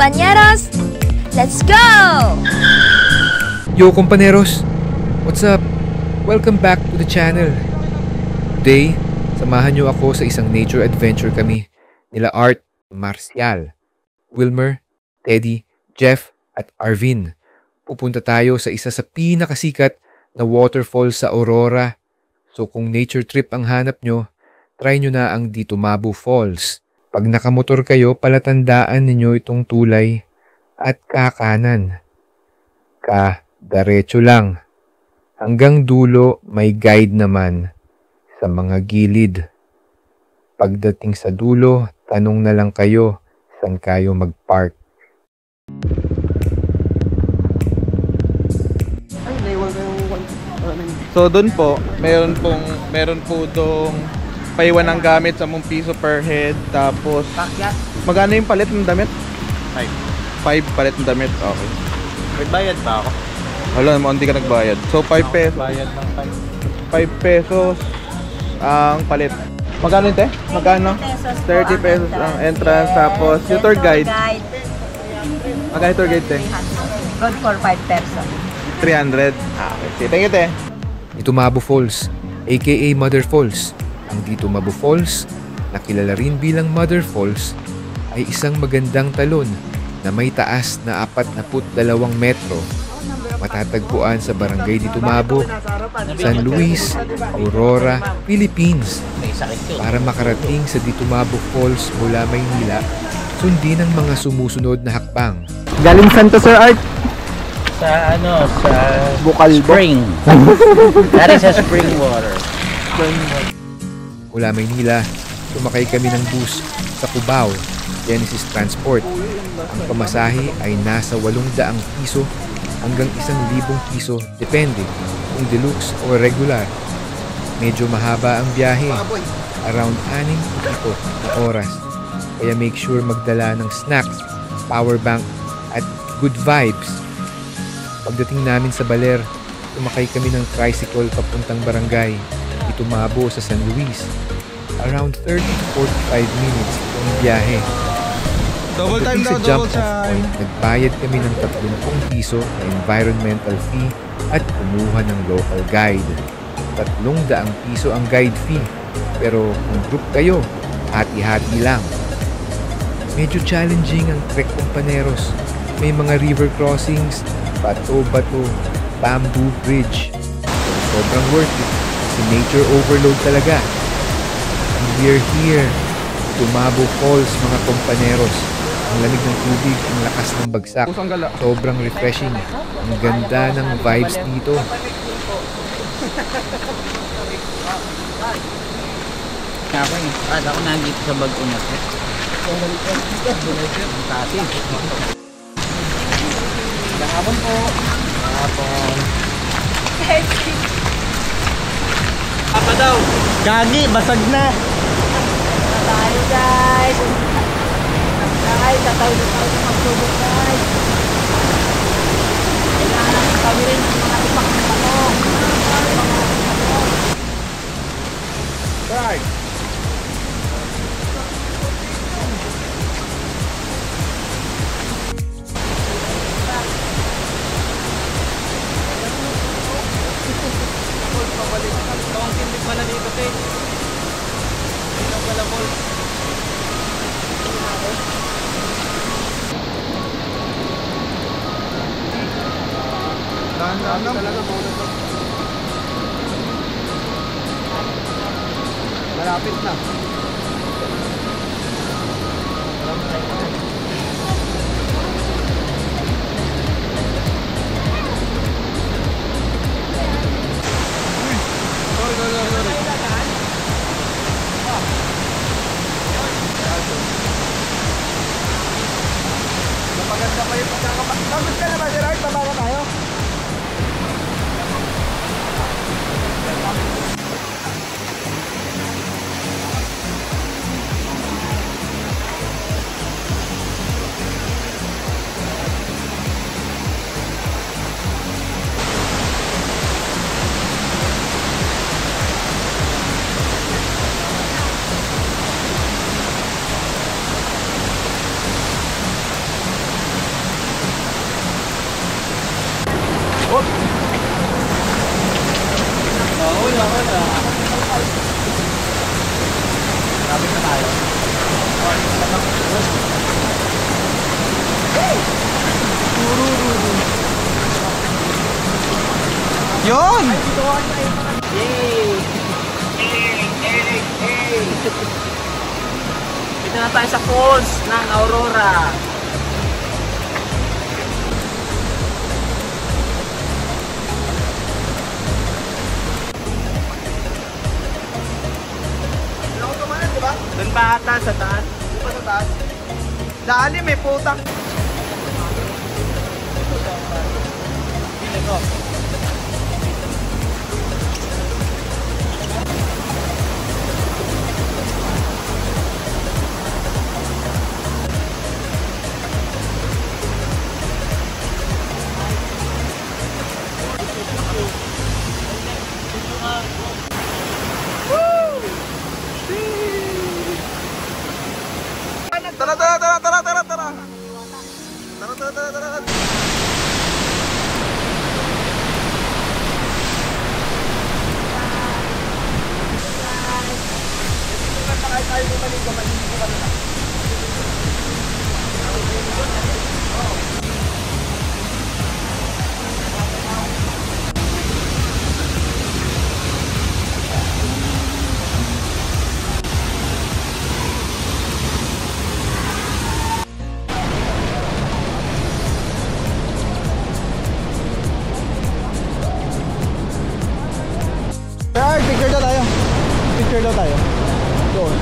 Compañeros, let's go! Yo, companeros! What's up? Welcome back to the channel. Today, samahan nyo ako sa isang nature adventure kami nila Art, Marcial, Wilmer, Teddy, Jeff at Arvin. Pupunta tayo sa isa sa pinakasikat na waterfall sa Aurora. So kung nature trip ang hanap nyo, try nyo na ang Ditumabo Falls. Pag nakamotor kayo, palatandaan ninyo itong tulay at kakanan. Diretso lang. Hanggang dulo may guide naman sa mga gilid. Pagdating sa dulo, tanong na lang kayo saan kayo mag-park. So doon po, meron po dong paiwan ng gamit sa 1 piso per head. Tapos magkano yung palit ng damit? 5 palit ng damit. Okay. May bayad pa ako. Wala naman, hindi ka nagbayad. So 5 pesos. Bayad ng 5 pesos ang palit. Magkano yun, te? Magkano? 30 pesos ang entrance. Tapos yung tour guide. Magkano yung tour guide, te? Good for 5 pesos. 300. Okay. Thank you, te. Ditumabo Falls, aka Mother Falls. Ang Ditumabo Falls, na kilala rin bilang Mother Falls, ay isang magandang talon na may taas na 42 metro. Matatagpuan sa Barangay Ditumabo, San Luis, Aurora, Philippines. Para makarating sa Ditumabo Falls mula Maynila, sundin ang mga sumusunod na hakbang. Galing Santa Sir Art? Sa spring. That is a spring water. Mula Maynila, sumakay kami ng bus sa Cubao, Genesis Transport. Ang pamasahe ay nasa 800 piso hanggang 1,000 piso, depende kung deluxe o regular. Medyo mahaba ang biyahe, around 6 na oras. Kaya make sure magdala ng snacks, power bank at good vibes. Pagdating namin sa Baler, sumakay kami ng tricycle papuntang barangay Ditumabo sa San Luis. Around 30 to 45 minutes ang biyahe. Pagdating sa jump-off point, nagbayad kami ng 30 piso na environmental fee at kumuha ng local guide. 300 piso ang guide fee, pero kung group kayo, hati-hati lang. Medyo challenging ang trek, companeros. May mga river crossings, bato-bato, bamboo bridge. Sobrang worth it. Si nature overload talaga. And we're here. Ditumabo Falls, mga companeros. Ang lamig ng tubig, ang lakas ng bagsak. Sobrang refreshing. Ang ganda ng vibes dito. Ako nandito sa Bagong Ate. Hapon po. Hapon. Apa daw? Gagi, basag na. Tayo guys. Guys, tatawid na magsubok guys. Kailangan kami rin ng mga ipak na tanong. Right. Malapit na. Napaganda pa yung pagkakapag. Tapos ka na ba, Gerard? Baba na tayo? Yun! Dito na tayo sa falls ng Aurora. Doon pa ata sa taas. Doon pa sa taas. Dali, may putang. Tara, tara, tara, tara, tara, tara. Tara, tara, tara, tara. Picture daw tayo. Picture daw tayo. Doon.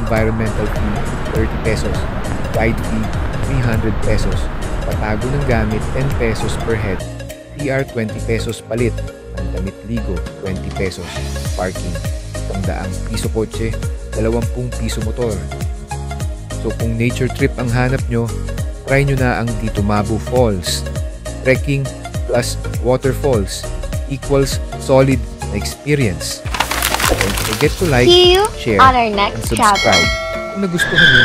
environmental fee, 30 pesos. Guide fee, 300 pesos. Patago ng gamit, 10 pesos per head. CR, 20 pesos palit. Ang damit ligo, 20 pesos. Parking, 100 piso kotse, 20 piso motor. So kung nature trip ang hanap nyo, try nyo na ang Dito Mabu Falls. Trekking plus waterfalls equals solid na experience. Don't forget to like, See you share, on our and next subscribe. travel. Kung nagustuhan nyo,